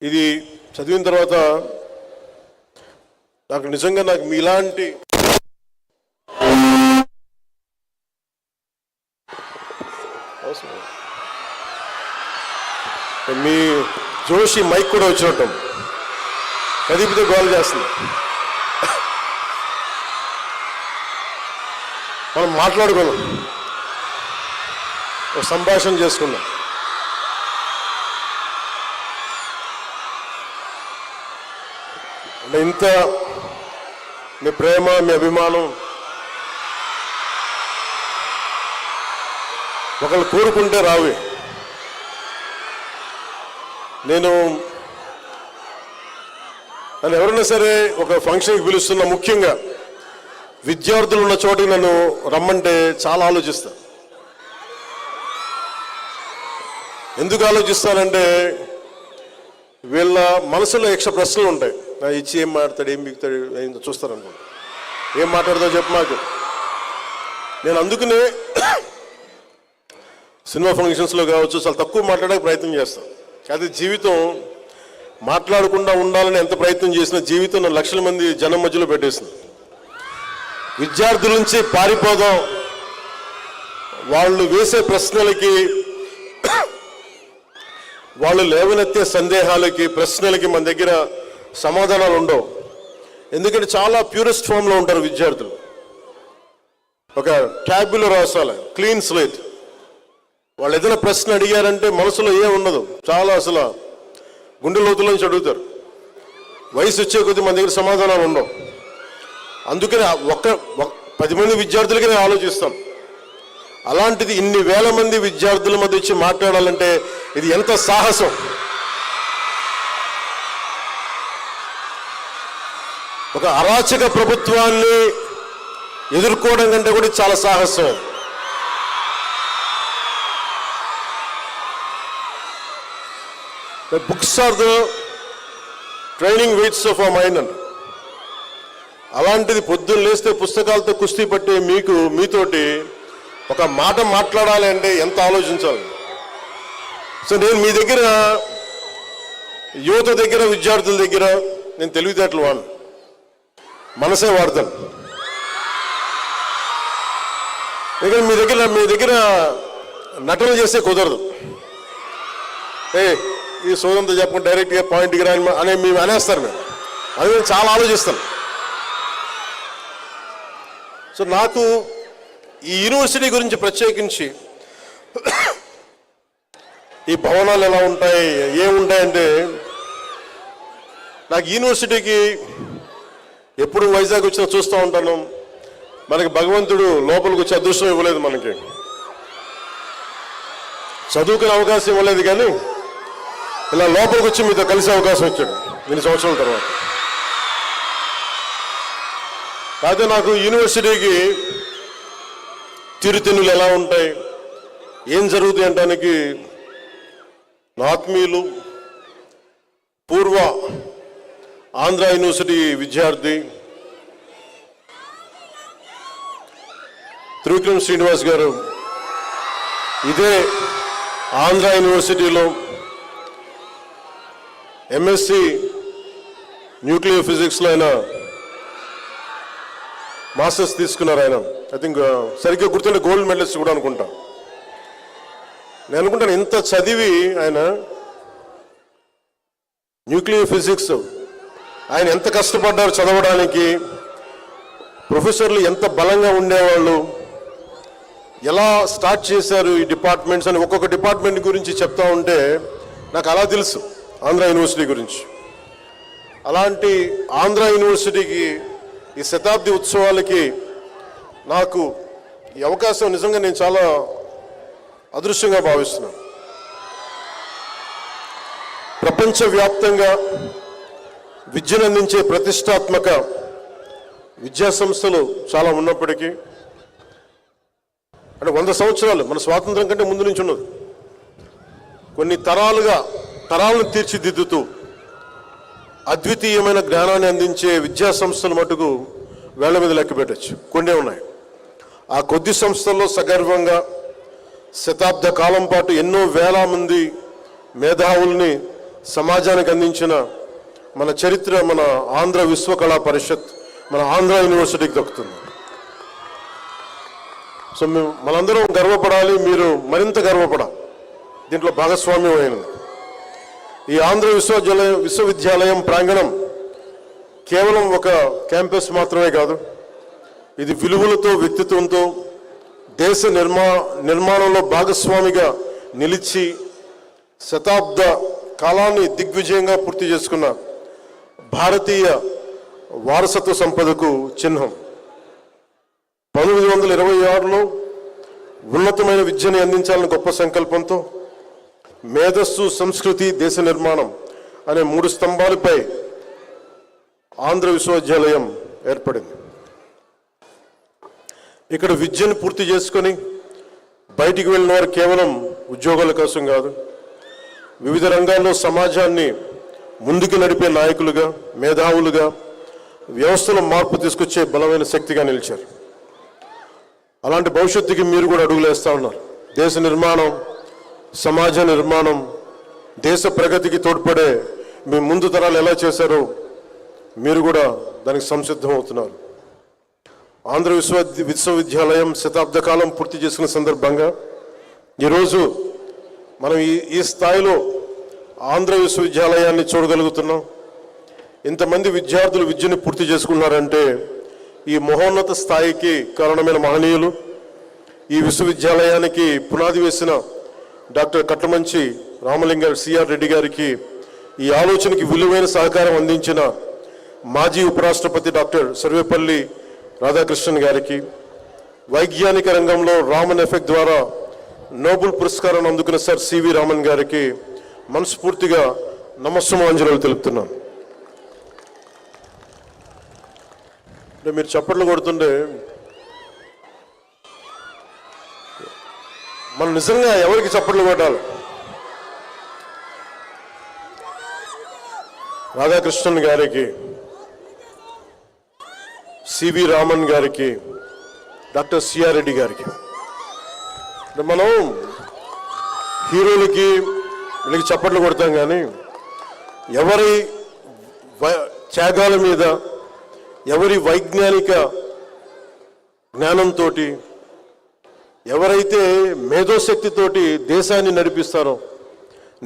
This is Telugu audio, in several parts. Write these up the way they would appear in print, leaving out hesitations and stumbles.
ఇది చదివిన తర్వాత నాకు మీలాంటి మీ జోషి మైక్ కూడా వచ్చినట్టు కదిపితే గోల్ చేస్తుంది. మనం మాట్లాడుకున్నాం, ఒక సంభాషణ చేసుకున్నాం. అంటే ఇంత మీ ప్రేమ, మీ అభిమానం ఒకళ్ళు కోరుకుంటే రావే. నన్ను ఎవరైనా సరే ఒక ఫంక్షన్కి పిలుస్తున్నా, ముఖ్యంగా విద్యార్థులు ఉన్న చోటికి నన్ను రమ్మంటే చాలా ఆలోచిస్తా. ఎందుకు ఆలోచిస్తానంటే వీళ్ళ మనసులో యక్ష ప్రశ్నలు ఉంటాయి. ఇచ్చి ఏం మాట్లాడతాడు, ఏం బిగుతాడు, ఏం చూస్తారనుకో, ఏం మాట్లాడతావు చెప్పు మాకు. నేను అందుకనే సినిమా ఫంక్షన్స్లో కావచ్చు చాలా తక్కువ మాట్లాడడానికి ప్రయత్నం చేస్తాను. అది జీవితం మాట్లాడకుండా ఉండాలని ఎంత ప్రయత్నం చేసినా జీవితం నన్ను లక్షల మంది జనం మధ్యలో పెట్టేసింది. విద్యార్థుల నుంచి పారిపోదాం, వాళ్ళు వేసే ప్రశ్నలకి, వాళ్ళు లేవనెత్తే సందేహాలకి, ప్రశ్నలకి మన దగ్గర సమాధానాలు ఉండవు. ఎందుకంటే చాలా ప్యూరెస్ట్ ఫామ్లో ఉంటారు విద్యార్థులు. ఒక ట్యాబ్లో రాసాలి, క్లీన్ స్లేట్. వాళ్ళు ఏదైనా ప్రశ్న అడిగారంటే మనసులో ఏం ఉండదు, చాలా అసలు గుండె లోతులోంచి అడుగుతారు. వయసు వచ్చే కొద్దీ మన దగ్గర సమాధానాలు ఉండవు. అందుకని 10 మంది విద్యార్థులకి నేను ఆలోచిస్తాను. అలాంటిది ఇన్ని వేల మంది విద్యార్థుల మధ్య వచ్చి మాట్లాడాలంటే ఇది ఎంత సాహసం. ఒక అరాచక ప్రభుత్వాన్ని ఎదుర్కోవడం కంటే కూడా చాలా సాహసం. Books are the training weights of our mind అంట. అలాంటిది పొద్దున్న లేస్తే పుస్తకాలతో కుస్తీ పట్టే మీతోటి ఒక మాట మాట్లాడాలి అంటే ఎంత ఆలోచించాలి. సో నేను మీ దగ్గర, యువత దగ్గర, విద్యార్థుల దగ్గర నేను తెలివితేటలు వాడు, మనసే వాడతాను. మీ దగ్గర నటన చేస్తే కుదరదు. ఈ సోదంతో చెప్పకుండా డైరెక్ట్గా పాయింట్కి రాని అనే మేము అనేస్తారు. అది నేను చాలా ఆలోచిస్తాను. సో నాకు ఈ యూనివర్సిటీ గురించి ప్రత్యేకించి ఈ భవనాలు ఎలా ఉంటాయి, ఏముంటాయంటే, నాకు యూనివర్సిటీకి ఎప్పుడు వైజాగ్ వచ్చినా చూస్తూ ఉంటాను. మనకి భగవంతుడు లోపలికి వచ్చే అదృష్టం ఇవ్వలేదు, మనకి చదువుకునే అవకాశం ఇవ్వలేదు, కానీ ఇలా లోపలికి వచ్చి మీతో కలిసే అవకాశం వచ్చాడు ఇన్ని సంవత్సరాల తర్వాత. కాకపోతే నాకు యూనివర్సిటీకి తీరుతెన్నులు ఎలా ఉంటాయి, ఏం జరుగుతాయి అంటానికి నా ఆత్మీయులు, పూర్వ ఆంధ్ర యూనివర్సిటీ విద్యార్థి త్రివిక్రమ్ శ్రీనివాస్ గారు, ఇదే ఆంధ్ర యూనివర్సిటీలో ఎంఎస్సి న్యూక్లియర్ ఫిజిక్స్లో ఆయన మాస్టర్స్ తీసుకున్నారు. ఆయన ఐ థింక్ సరిగ్గా గుర్తుంటే గోల్డ్ మెడలిస్ట్ కూడా అనుకుంటా. నేను అనుకుంటాను ఇంత చదివి ఆయన న్యూక్లియర్ ఫిజిక్స్ ఆయన ఎంత కష్టపడ్డారు చదవడానికి, ప్రొఫెసర్లు ఎంత బలంగా ఉండేవాళ్ళు, ఎలా స్టార్ట్ చేశారు ఈ డిపార్ట్మెంట్స్ అని ఒక్కొక్క డిపార్ట్మెంట్ గురించి చెప్తా ఉంటే నాకు అలా తెలుసు ఆంధ్ర యూనివర్సిటీ గురించి. అలాంటి ఆంధ్ర యూనివర్సిటీకి ఈ శతాబ్ది ఉత్సవాలకి నాకు ఈ అవకాశం నిజంగా నేను చాలా అదృష్టంగా భావిస్తున్నాను. ప్రపంచవ్యాప్తంగా విద్యను అందించే ప్రతిష్టాత్మక విద్యా సంస్థలు చాలా ఉన్నప్పటికీ, అంటే 100 సంవత్సరాలు మన స్వాతంత్రం కంటే ముందు నుంచి ఉన్నది, కొన్ని తరాలను తీర్చిదిద్దుతూ అద్వితీయమైన జ్ఞానాన్ని అందించే విద్యా సంస్థలు మటుకు వేళ్ల మీద లెక్క పెట్టచ్చు, కొన్ని ఉన్నాయి. ఆ కొద్ది సంస్థల్లో సగర్వంగా శతాబ్ద కాలం పాటు ఎన్నో వేల మంది మేధావుల్ని సమాజానికి అందించిన మన చరిత్ర మన ఆంధ్ర విశ్వకళా పరిషత్, మన ఆంధ్ర యూనివర్సిటీకి దక్కుతుంది. సో మనందరం గర్వపడాలి, మీరు మరింత గర్వపడాలి, దీంట్లో భాగస్వామ్యం అయినది. ఈ ఆంధ్ర విశ్వవిద్యాలయం ప్రాంగణం కేవలం ఒక క్యాంపస్ మాత్రమే కాదు, ఇది విలువలతో, వ్యక్తిత్వంతో దేశ నిర్మాణంలో భాగస్వామిగా నిలిచి శతాబ్ద కాలాన్ని దిగ్విజయంగా పూర్తి చేసుకున్న భారతీయ వారసత్వ సంపదకు చిహ్నం. 1926లో ఉన్నతమైన విద్యను అందించాలని గొప్ప సంకల్పంతో మేధస్సు, సంస్కృతి, దేశ నిర్మాణం అనే 3 స్తంభాలపై ఆంధ్ర విశ్వవిద్యాలయం ఏర్పడింది. ఇక్కడ విద్యను పూర్తి చేసుకొని బయటికి వెళ్ళిన వారు కేవలం ఉద్యోగాల కోసం కాదు, వివిధ రంగాల్లో సమాజాన్ని ముందుకు నడిపే నాయకులుగా, మేధావులుగా, వ్యవస్థలో మార్పు తీసుకొచ్చే బలమైన శక్తిగా నిలిచారు. అలాంటి భవిష్యత్తుకి మీరు కూడా అడుగులేస్తూ ఉన్నారు. దేశ నిర్మాణం, సమాజ నిర్మాణం, దేశ ప్రగతికి తోడ్పడే మీ ముందు తరాలు ఎలా చేశారో మీరు కూడా దానికి సంసిద్ధం అవుతున్నారు. ఆంధ్ర విశ్వవిద్యాలయం శతాబ్ద కాలం పూర్తి చేసుకున్న సందర్భంగా ఈరోజు మనం ఈ స్థాయిలో ఆంధ్ర విశ్వవిద్యాలయాన్ని చూడగలుగుతున్నాం. ఇంతమంది విద్యార్థులు విద్యను పూర్తి చేసుకున్నారంటే ఈ మహోన్నత స్థాయికి కారణమైన మహనీయులు, ఈ విశ్వవిద్యాలయానికి పునాది వేసిన డాక్టర్ కట్టమంచి రామలింగ సిఆర్ రెడ్డి గారికి, ఈ ఆలోచనకి విలువైన సహకారం అందించిన మాజీ ఉపరాష్ట్రపతి డాక్టర్ సర్వేపల్లి రాధాకృష్ణన్ గారికి, వైజ్ఞానిక రంగంలో రామన్ ఎఫెక్ట్ ద్వారా నోబెల్ పురస్కారాన్ని అందుకున్న సార్ సివి రామన్ గారికి మనస్ఫూర్తిగా నమస్సుమాంజలు తెలుపుతున్నాను. అంటే మీరు చప్పట్లు కొడుతుంటే మనం నిజంగా ఎవరికి చప్పట్లు కొట్టాలి? రాధాకృష్ణన్ గారికి, సివి రామన్ గారికి, డాక్టర్ సిఆర్ రెడ్డి గారికి. మనం హీరోలకి వీళ్ళకి చప్పట్లు కొడతాం, కానీ ఎవరి త్యాగాల మీద, ఎవరి వైజ్ఞానిక జ్ఞానంతో, ఎవరైతే మేధోశక్తితోటి దేశాన్ని నడిపిస్తారో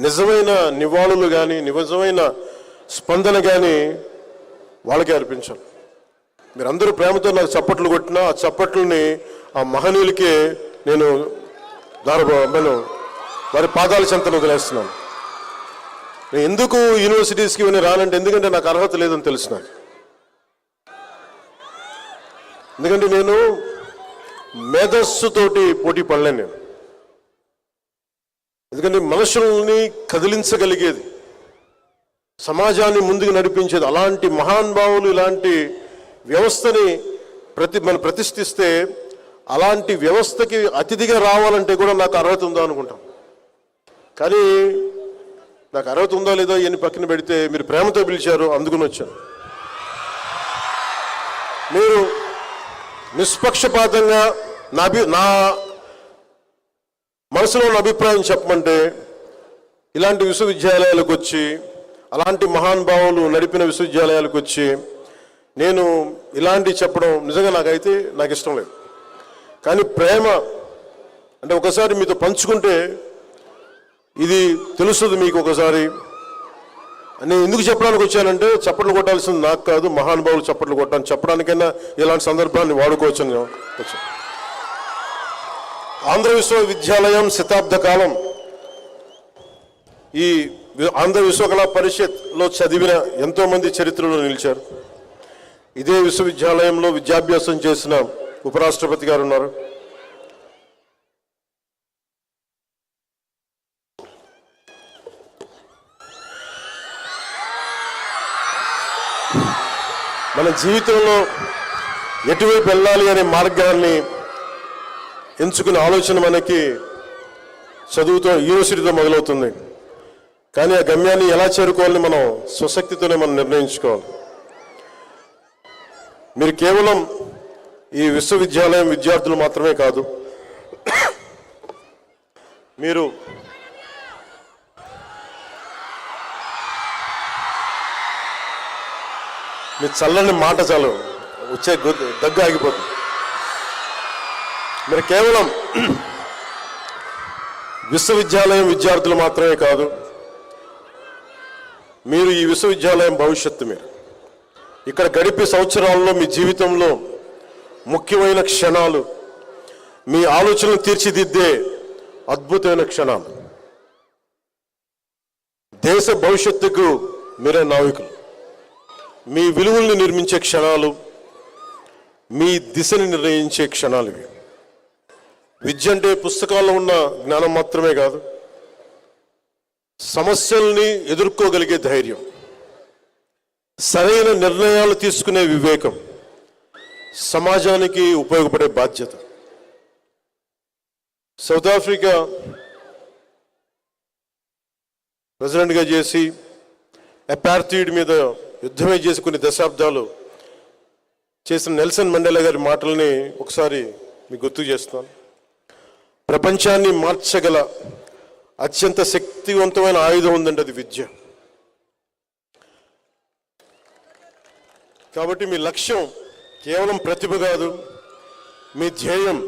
నిజమైన నివాళులు కానీ, నిజమైన స్పందన కానీ వాళ్ళకి అర్పించాలి. మీరందరూ ప్రేమతో నాకు చప్పట్లు కొట్టినా ఆ చప్పట్లని ఆ మహనీయులకే నేను వారి పాదాల చెంతను వదిలేస్తున్నాను. నేను ఎందుకు యూనివర్సిటీస్కి ఇవన్నీ రానంటే, ఎందుకంటే నాకు అర్హత లేదని తెలుసు నాకు. ఎందుకంటే నేను మేధస్సుతోటి పోటీ పడలేను నేను. ఎందుకంటే మనుషుల్ని కదిలించగలిగేది, సమాజాన్ని ముందుకు నడిపించేది అలాంటి మహానుభావులు, ఇలాంటి వ్యవస్థని మనం ప్రతిష్ఠిస్తే అలాంటి వ్యవస్థకి అతిథిగా రావాలంటే కూడా నాకు అర్హత ఉందా అనుకుంటాం. కానీ నాకు అర్హత ఉందా లేదో ఇవన్నీ పక్కన పెడితే మీరు ప్రేమతో పిలిచారు, అందుకుని వచ్చాను. మీరు నిష్పక్షపాతంగా నా మనసులో ఉన్న అభిప్రాయం చెప్పమంటే, ఇలాంటి విశ్వవిద్యాలయాలకు వచ్చి, అలాంటి మహానుభావులు నడిపిన విశ్వవిద్యాలయాలకు వచ్చి నేను ఇలాంటివి చెప్పడం నిజంగా నాకు ఇష్టం లేదు. కానీ ప్రేమ అంటే ఒకసారి మీతో పంచుకుంటే ఇది తెలుస్తుంది మీకు. ఒకసారి నేను ఎందుకు చెప్పడానికి వచ్చానంటే, చప్పట్లు కొట్టాల్సింది నాకు కాదు, మహానుభావులు చప్పట్లు కొట్టాను చెప్పడానికైనా ఇలాంటి సందర్భాన్ని వాడుకోవచ్చని వచ్చాను. ఆంధ్ర విశ్వవిద్యాలయం శతాబ్ద కాలం ఈ ఆంధ్ర విశ్వకళా పరిషత్లో చదివిన ఎంతోమంది చరిత్రలో నిలిచారు. ఇదే విశ్వవిద్యాలయంలో విద్యాభ్యాసం చేసిన ఉపరాష్ట్రపతి గారు ఉన్నారు. మన జీవితంలో ఎటువైపు వెళ్ళాలి అనే మార్గాన్ని ఎంచుకునే ఆలోచన మనకి చదువుతో, యూనివర్సిటీతో మొదలవుతుంది. కానీ ఆ గమ్యాన్ని ఎలా చేరుకోవాలని మనం స్వశక్తితోనే మనం నిర్ణయించుకోవాలి. మీరు కేవలం ఈ విశ్వవిద్యాలయం విద్యార్థులు మాత్రమే కాదు, మీరు మీ చల్లని మాట చాలు, వచ్చే దగ్గు ఆగిపోతుంది. మీరు కేవలం విశ్వవిద్యాలయం విద్యార్థులు మాత్రమే కాదు, మీరు ఈ విశ్వవిద్యాలయం భవిష్యత్తు. మీరు ఇక్కడ గడిపే సంవత్సరాల్లో మీ జీవితంలో ముఖ్యమైన క్షణాలు, మీ ఆలోచనలు తీర్చిదిద్దే అద్భుతమైన క్షణాలు. దేశ భవిష్యత్తుకు మీరే నావికులు. మీ విలువల్ని నిర్మించే క్షణాలు, మీ దిశని నిర్ణయించే క్షణాలు ఇవి. విద్య అంటే పుస్తకాల్లో ఉన్న జ్ఞానం మాత్రమే కాదు, సమస్యల్ని ఎదుర్కోగలిగే ధైర్యం, సరైన నిర్ణయాలు తీసుకునే వివేకం, సమాజానికి ఉపయోగపడే బాధ్యత. సౌత్ ఆఫ్రికా ప్రెసిడెంట్గా చేసి అపార్థైడ్ మీద యుద్ధమే చేసి కొన్ని దశాబ్దాలు చేసిన నెల్సన్ మండేలా గారి మాటల్ని ఒకసారి మీకు గుర్తు చేస్తున్నాను. ప్రపంచాన్ని మార్చగల అత్యంత శక్తివంతమైన ఆయుధం ఉందండి, అది విద్య. కాబట్టి మీ లక్ష్యం కేవలం ప్రతిభ కాదు, మీ ధ్యేయం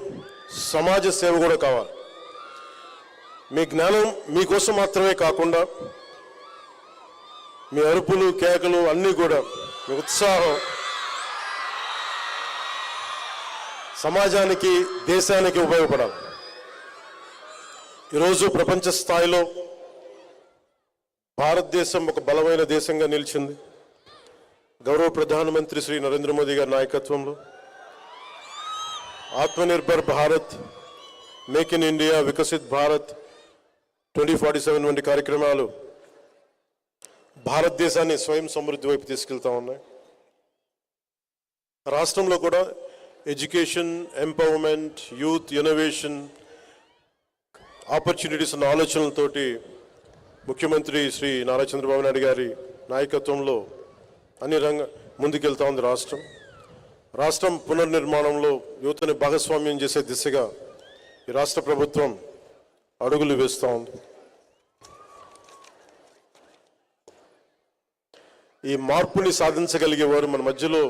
సమాజ సేవ కూడా కావాలి. మీ జ్ఞానం మీకోసం మాత్రమే కాకుండా, మీ అరుపులు కేకలు అన్నీ కూడా, మీ ఉత్సాహం సమాజానికి దేశానికి ఉపయోగపడాలి. ఈరోజు ప్రపంచ స్థాయిలో భారతదేశం ఒక బలమైన దేశంగా నిలిచింది. గౌరవ ప్రధానమంత్రి శ్రీ నరేంద్ర మోదీ గారి నాయకత్వంలో Atmanirbhar Bharat, make in India, Viksit Bharat 2047 వంటి కార్యక్రమాలు భారతదేశాన్ని స్వయం సమృద్ధి వైపు తీసుకెళ్తా ఉన్నాయి. రాష్ట్రంలో కూడా education, empowerment, youth, innovation, opportunities అన్న ఆలోచనలతోటి ముఖ్యమంత్రి శ్రీ నారా చంద్రబాబు నాయుడు గారి నాయకత్వంలో అన్ని ముందుకెళ్తా ఉంది రాష్ట్రం. రాష్ట్రం పునర్నిర్మాణంలో యువతని భాగస్వామ్యం చేసే దిశగా ఈ రాష్ట్ర ప్రభుత్వం అడుగులు వేస్తూ ఉంది. ఈ మార్పుని సాధించగలిగేవారు, మన మధ్యలో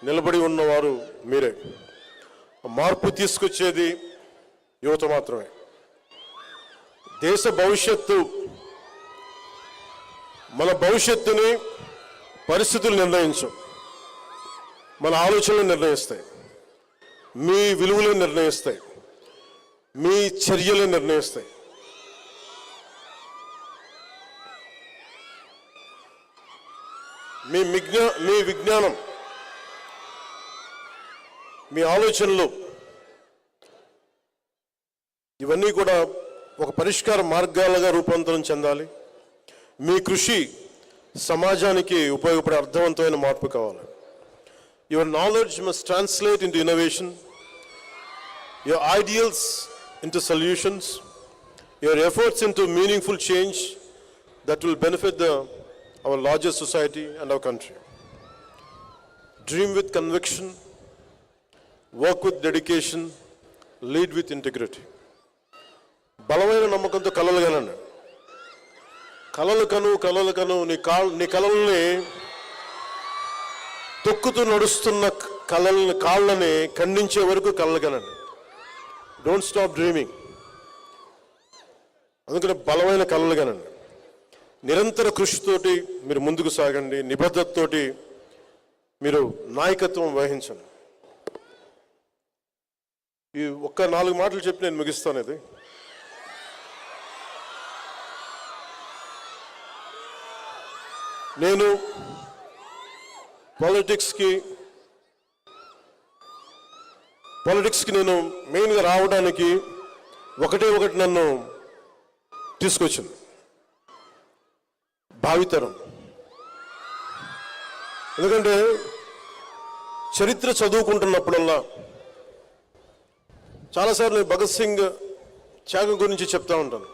నిలబడి ఉన్నవారు మీరే. మార్పు తీసుకొచ్చేది యువత మాత్రమే. దేశ భవిష్యత్తు, మన భవిష్యత్తుని పరిస్థితులు నిర్ణయించు, మన ఆలోచనలు నిర్ణయిస్తాయి, మీ విలువలు నిర్ణయిస్తాయి, మీ చర్యలు నిర్ణయిస్తాయి. మీ విజ్ఞానం, మీ ఆలోచనలు ఇవన్నీ కూడా ఒక పరిష్కార మార్గాలుగా రూపాంతరం చెందాలి. మీ కృషి సమాజానికి ఉపయోగపడే అర్థవంతమైన మార్పు కావాలి. Your knowledge must translate into innovation, your ideals into solutions, your efforts into meaningful change that will benefit our larger society and our country. Dream with conviction, work with dedication, lead with integrity. బలమైన నమ్మకంతో కలలు కనండి. కలలు కను నీ కలల్ని తొక్కుతూ నడుస్తున్న కాళ్ళని ఖండించే వరకు కలలు కనండి. Don't stop dreaming. అందుకని బలమైన కలలు కనండి. నిరంతర కృషితోటి మీరు ముందుకు సాగండి. నిబద్ధతతోటి మీరు నాయకత్వం వహించండి. ఈ ఒక్క 4 మాటలు చెప్పి నేను ముగిస్తాను. ఇది నేను పాలిటిక్స్కి నేను మెయిన్గా రావడానికి ఒకటి నన్ను తీసుకొచ్చింది, భావితరం. ఎందుకంటే చరిత్ర చదువుకుంటున్నప్పుడల్లా చాలాసార్లు నేను భగత్ సింగ్ త్యాగం గురించి చెప్తా ఉంటాను.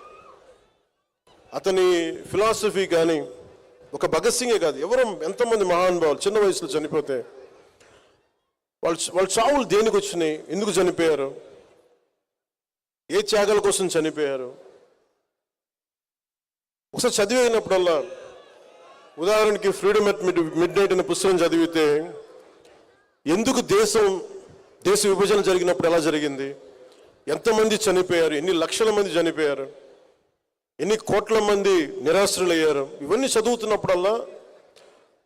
అతని ఫిలాసఫీ కానీ, ఒక భగత్ సింగే కాదు, ఎవరో ఎంతోమంది మహానుభావులు చిన్న వయసులో చనిపోతే వాళ్ళ చావులు దేనికి వచ్చినాయి, ఎందుకు చనిపోయారు, ఏ త్యాగాల కోసం చనిపోయారు, ఒకసారి చదివినప్పుడల్లా ఉదాహరణకి ఫ్రీడమ్ ఎట్ మిడ్ నైట్ అనే పుస్తకం చదివితే ఎందుకు దేశ విభజన జరిగినప్పుడు ఎలా జరిగింది, ఎంతమంది చనిపోయారు, ఎన్ని లక్షల మంది చనిపోయారు, ఎన్ని కోట్ల మంది నిరాశ్రులయ్యారు, ఇవన్నీ చదువుతున్నప్పుడల్లా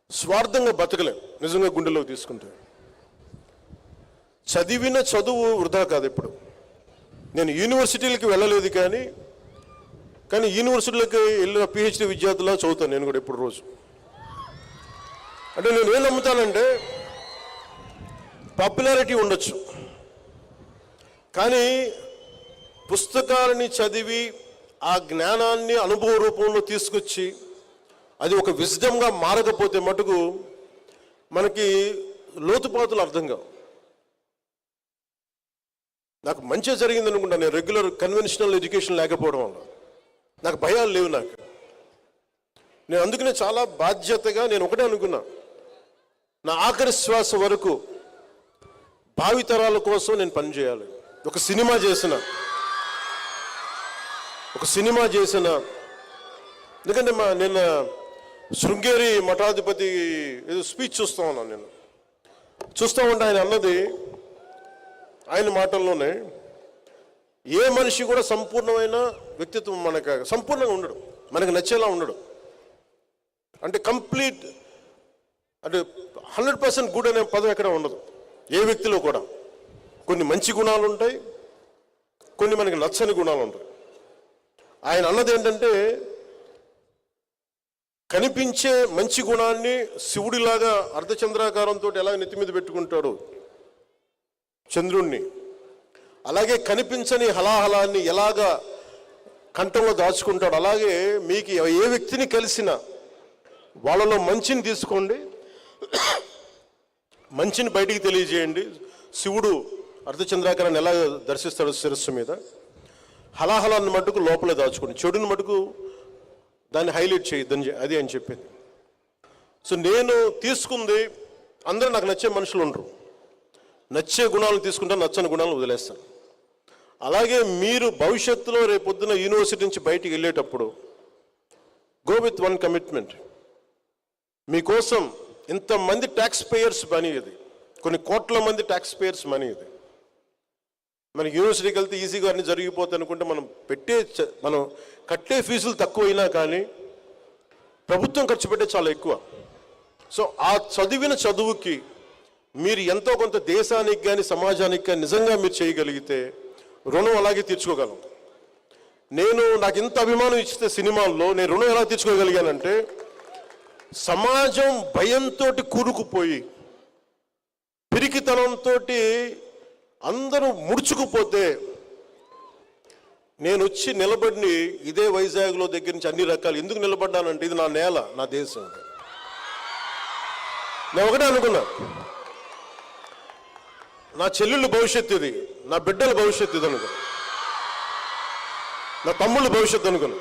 స్వార్థంగా బతకలేం నిజంగా గుండెలోకి తీసుకుంటే. చదివిన చదువు వృధా కాదు. ఇప్పుడు నేను యూనివర్సిటీలకి వెళ్ళలేదు, కానీ యూనివర్సిటీలకి వెళ్ళిన పిహెచ్డి విద్యార్థులా చదువుతాను నేను కూడా ఇప్పుడు రోజు. అంటే నేను ఏం నమ్ముతానంటే పాపులారిటీ ఉండొచ్చు, కానీ పుస్తకాలని చదివి ఆ జ్ఞానాన్ని అనుభవ రూపంలో తీసుకొచ్చి అది ఒక విజ్డమ్గా మారకపోతే మటుకు మనకి లోతుపాతులు అర్థం కావు. నాకు మంచిగా జరిగింది అనుకుంటా, నేను రెగ్యులర్ కన్వెన్షనల్ ఎడ్యుకేషన్ లేకపోవడం వల్ల నాకు భయాలు లేవు. నేను అందుకనే చాలా బాధ్యతగా నేను ఒకటే అనుకున్నా, నా ఆఖరి శ్వాస వరకు భావితరాల కోసం నేను పనిచేయాలి. ఒక సినిమా చేసిన ఎందుకంటే నిన్న శృంగేరి మఠాధిపతి ఏదో స్పీచ్ చూస్తూ ఉన్నాను. నేను చూస్తూ ఉంటే ఆయన అన్నది, ఆయన మాటల్లోనే, ఏ మనిషి కూడా సంపూర్ణమైన వ్యక్తిత్వం మనకు సంపూర్ణంగా ఉండడు, మనకు నచ్చేలా ఉండడు. అంటే కంప్లీట్ అంటే 100% గుడ్ అనే పదం ఎక్కడ ఉండదు ఏ వ్యక్తిలో కూడా. కొన్ని మంచి గుణాలు ఉంటాయి, కొన్ని మనకి నచ్చని గుణాలు ఉంటాయి. ఆయన అన్నది ఏంటంటే, కనిపించే మంచి గుణాన్ని శివుడిలాగా అర్ధచంద్రాకారంతో ఎలా నెత్తి మీద పెట్టుకుంటాడు చంద్రుణ్ణి, అలాగే కనిపించని హలాహలాన్ని ఎలాగా కంఠంలో దాచుకుంటాడు, అలాగే మీకు ఏ వ్యక్తిని కలిసినా వాళ్ళలో మంచిని తీసుకోండి, మంచిని బయటికి తెలియజేయండి. శివుడు అర్ధచంద్రాకారాన్ని ఎలా దర్శిస్తాడు శిరస్సు మీద, హలాహలాన్ని మటుకు లోపలే దాచుకోండి, చెడుని మటుకు దాన్ని హైలైట్ చేయొద్దని అది అని చెప్పింది. సో నేను తీసుకుంది, అందరూ నాకు నచ్చే మనుషులు ఉండరు, నచ్చే గుణాలను తీసుకుంటాను, నచ్చని గుణాలను వదిలేస్తాను. అలాగే మీరు భవిష్యత్తులో రేపొద్దున యూనివర్సిటీ నుంచి బయటికి వెళ్ళేటప్పుడు గో విత్ వన్ కమిట్మెంట్. మీకోసం ఇంతమంది ట్యాక్స్ పేయర్స్ మనీ, ఇది కొన్ని కోట్ల మంది ట్యాక్స్ పేయర్స్ మనీ. ఇది మనకి యూనివర్సిటీకి వెళ్తే ఈజీగా అన్నీ జరిగిపోతాయి అనుకుంటే మనం కట్టే ఫీజులు తక్కువైనా కానీ ప్రభుత్వం ఖర్చు పెట్టే చాలా ఎక్కువ. సో ఆ చదివిన చదువుకి మీరు ఎంతో కొంత దేశానికి కానీ సమాజానికి కానీ నిజంగా మీరు చేయగలిగితే రుణం అలాగే తీర్చుకోగలం. నాకు ఇంత అభిమానం ఇస్తే సినిమాల్లో నేను రుణం ఎలా తీర్చుకోగలిగానంటే, సమాజం భయంతో కూరుకుపోయి పిరికితనంతో అందరూ ముడుచుకుపోతే నేను వచ్చి నిలబడి ఇదే వైజాగ్లో దగ్గర నుంచి అన్ని రకాలు ఎందుకు నిలబడ్డానంటే, ఇది నా నేల, నా దేశం. నేను ఒకటే అనుకున్నా, నా చెల్లెళ్ళ భవిష్యత్తు ఇది, నా బిడ్డల భవిష్యత్తు ఇది అనుకున్నా, నా తమ్ముళ్ళ భవిష్యత్తు అనుకున్నా.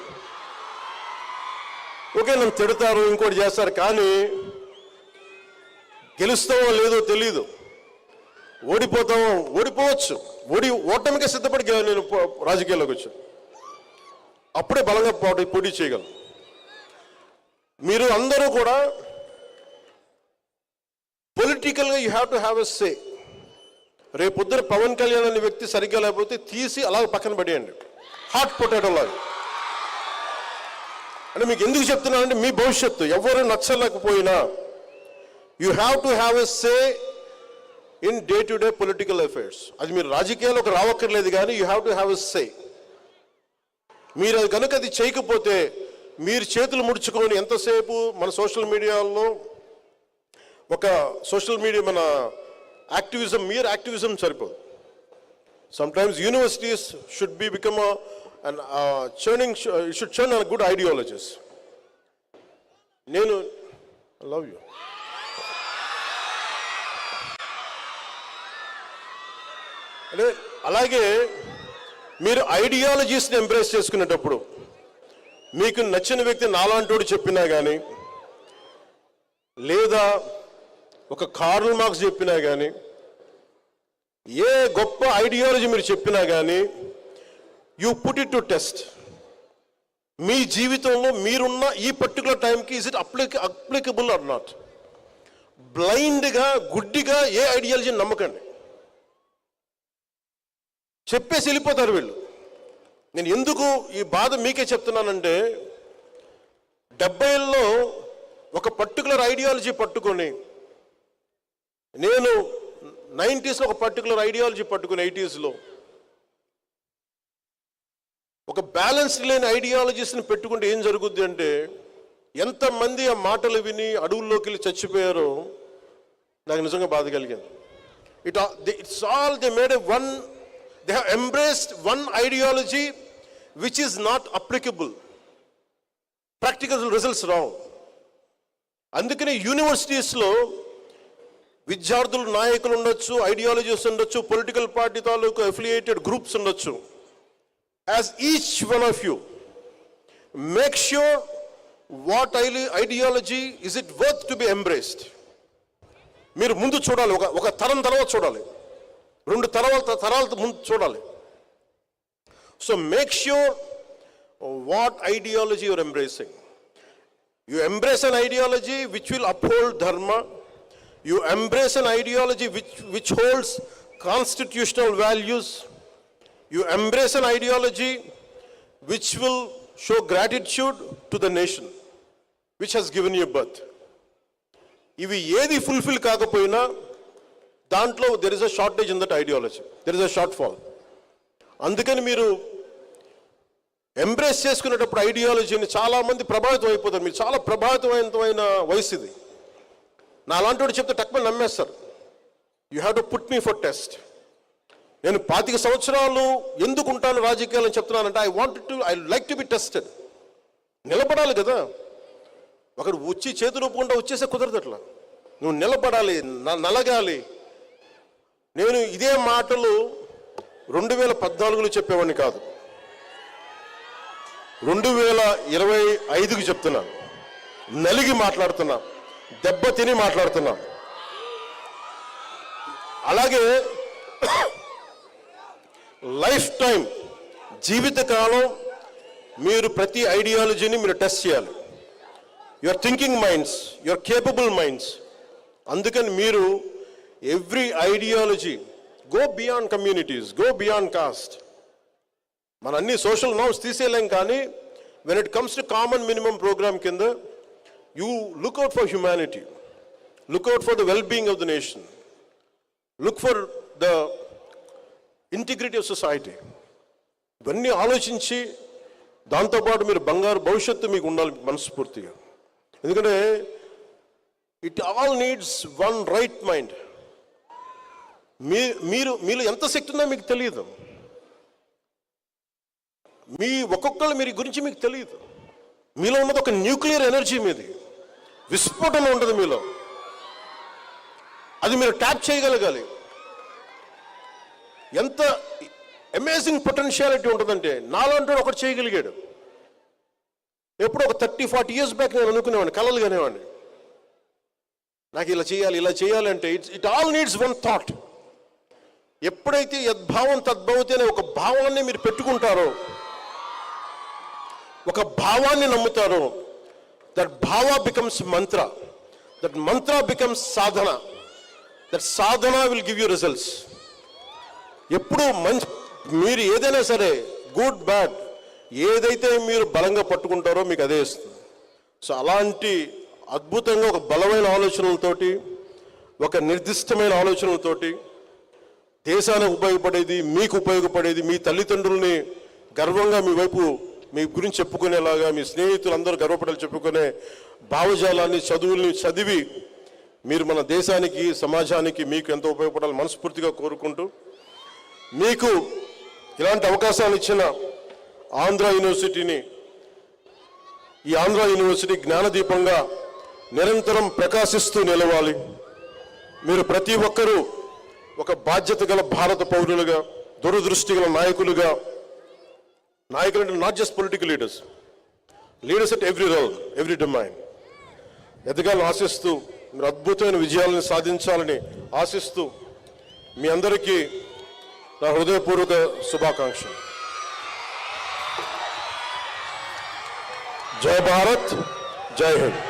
ఓకే, నన్ను తిడతారు, ఇంకోటి చేస్తారు, కానీ గెలుస్తామో లేదో తెలీదు, ఓడిపోవచ్చు, ఓటమికే సిద్ధపడి నేను రాజకీయాల్లోకి వచ్చాను. అప్పుడే బలంగా పోటీ చేయగలను. మీరు అందరూ కూడా పొలిటికల్గా you have to have a say. రేపొద్దున పవన్ కళ్యాణ్ అనే వ్యక్తి సరిగ్గా లేకపోతే తీసి అలా పక్కన పడేయండి, హాట్ పొటాటో లాగా. అంటే మీకు ఎందుకు చెప్తున్నానంటే, మీ భవిష్యత్తు ఎవరు నచ్చలేకపోయినా you have to have a say in day to day political affairs. అది మీరు రాజకీయాల్లోకి రావక్కర్లేదు, కానీ you have to have a say. మీరు అది కనుక అది చేయకపోతే మీరు చేతులు ముడుచుకొని ఎంతసేపు మన సోషల్ మీడియాలో మన యాక్టివిజం, mere యాక్టివిజం సరిపోదు. Sometimes universities should become should churn on good ideologies. I love you. అలాగే మీరు ఐడియాలజీస్ని ఎంబ్రేస్ చేసుకునేటప్పుడు మీకు నచ్చిన వ్యక్తి నాలాంటోడు చెప్పినా కానీ, లేదా ఒక కార్ల్ మార్క్స్ చెప్పినా కానీ, ఏ గొప్ప ఐడియాలజీ మీరు చెప్పినా కానీ, you put it to test. మీ జీవితంలో మీరున్న ఈ పర్టికులర్ టైంకి is it applicable or not. బ్లైండ్గా గుడ్డిగా ఏ ఐడియాలజీని నమ్మకండి. చెప్పేసి వెళ్ళిపోతారు వీళ్ళు. నేను ఎందుకు ఈ బాధ మీకే చెప్తున్నానంటే 70ల్లో ఒక పర్టికులర్ ఐడియాలజీ పట్టుకొని, నేను 90స్లో ఒక పర్టికులర్ ఐడియాలజీ పట్టుకుని 80స్లో ఒక బ్యాలెన్స్ లేని ఐడియాలజీస్ని పెట్టుకుంటే ఏం జరుగుద్ది అంటే, ఎంతమంది ఆ మాటలు విని అడవుల్లోకి వెళ్ళి చచ్చిపోయారో నాకు నిజంగా బాధ కలిగింది. It's all they made they have embraced one ideology which is not applicable. Practical results wrong. అందుకనే యూనివర్సిటీస్లో విద్యార్థులు నాయకులు ఉండొచ్చు, ఐడియాలజీస్ ఉండొచ్చు, పొలిటికల్ పార్టీ తాలూకు అఫిలియేటెడ్ గ్రూప్స్ ఉండొచ్చు. As each one of you make sure what ideology is it worth to be embraced. మీరు ముందు చూడాలి, ఒక తరం తర్వాత చూడాలి, 2 తరాల ముందు చూడాలి. So make sure what ideology you're embracing. You embrace an ideology which will uphold dharma. You embrace an ideology which holds constitutional values. You embrace an ideology which will show gratitude to the nation which has given you birth. ఇవి ఏది ఫుల్ఫిల్ కాకపోయినా దాంట్లో there is a shortage in that ideology, there is a shortfall. అందుకని మీరు ఎంబ్రేస్ చేసుకునేటప్పుడు ఐడియాలజీని చాలామంది ప్రభావితం అయిపోతారు. మీరు చాలా ప్రభావితమైన వయసు ఇది. నా అలాంటి వాడు చెప్తే టక్మని నమ్మేస్తారు. You have to put me for test. నేను 25 సంవత్సరాలు ఎందుకు ఉంటాను రాజకీయాలని చెప్తున్నానంటే I like to be tested. నిలబడాలి కదా. ఒకడు వచ్చి చేతులు ఒప్పుకుంటా వచ్చేసే కుదరదు. అట్లా నువ్వు నిలబడాలి, నలగాలి. నేను ఇదే మాటలు 2014లో చెప్పేవాడిని కాదు, 2025కి చెప్తున్నా. నలిగి మాట్లాడుతున్నా, దెబ్బ తిని మాట్లాడుతున్నా. అలాగే లైఫ్ టైం, జీవితకాలం మీరు ప్రతి ఐడియాలజీని మీరు టెస్ట్ చేయాలి. Your thinking minds, your capable minds. అందుకని మీరు every ideology go beyond communities, go beyond caste. మన అన్ని సోషల్ నార్మ్స్ తీసేయలేం, కానీ when it comes to common minimum programme కింద you look out for humanity, look out for the well being of the nation, look for the integrity of society. ఇవన్నీ ఆలోచించి దాంతోపాటు మీరు బంగారు భవిష్యత్తు మీకు ఉండాలి మనస్ఫూర్తిగా. ఎందుకంటే it all needs one right mind. మీలో ఎంత శక్తి ఉందో మీకు తెలియదు. ఒక్కొక్కళ్ళు మీ గురించి మీకు తెలియదు. మీలో ఉన్నది ఒక న్యూక్లియర్ ఎనర్జీ, మీది విస్ఫోటన ఉంటుంది మీలో. అది మీరు ట్యాప్ చేయగలగాలి. ఎంత అమేజింగ్ పొటెన్షియాలిటీ ఉంటుందంటే, నాలాంటి ఒకటి చేయగలిగాడు. ఎప్పుడో ఒక 30-40 years బ్యాక్ నేను అనుకునేవాడిని, కలలు కనేవాడిని, నాకు ఇలా చేయాలి అంటే it all needs one thought. ఎప్పుడైతే యద్భావం తద్భవతి అనే ఒక భావాన్ని మీరు పెట్టుకుంటారో, ఒక భావాన్ని నమ్ముతారో, దట్ భావ becomes Mantra, that Mantra becomes Sadhana, that Sadhana will give you results. ఎప్పుడు మీరు ఏదైనా సరే, గుడ్ బ్యాడ్, ఏదైతే మీరు బలంగా పట్టుకుంటారో మీకు అదే ఇస్తుంది. సో అలాంటి అద్భుతంగా ఒక బలమైన ఆలోచనలతోటి, ఒక నిర్దిష్టమైన ఆలోచనలతోటి, దేశానికి ఉపయోగపడేది, మీకు ఉపయోగపడేది, మీ తల్లిదండ్రుల్ని గర్వంగా మీ వైపు మీ గురించి చెప్పుకునేలాగా, మీ స్నేహితులందరూ గర్వపడాలి చెప్పుకునే భావజాలాన్ని, చదువుల్ని చదివి మీరు మన దేశానికి, సమాజానికి మీకు ఎంతో ఉపయోగపడాలి మనస్ఫూర్తిగా కోరుకుంటూ, మీకు ఇలాంటి అవకాశాలు ఇచ్చిన ఆంధ్ర యూనివర్సిటీని, ఈ ఆంధ్ర యూనివర్సిటీ జ్ఞానదీపంగా నిరంతరం ప్రకాశిస్తూ నిలవాలి. మీరు ప్రతి ఒక్కరూ ఒక బాధ్యత గల భారత పౌరులుగా, దూరదృష్టి గల నాయకులు అంటే not just political leaders at every role, every domain ఎదగాలని ఆశిస్తూ, మీరు అద్భుతమైన విజయాలను సాధించాలని ఆశిస్తూ, మీ అందరికీ నా హృదయపూర్వక శుభాకాంక్షలు. జై భారత్, జై హింద్.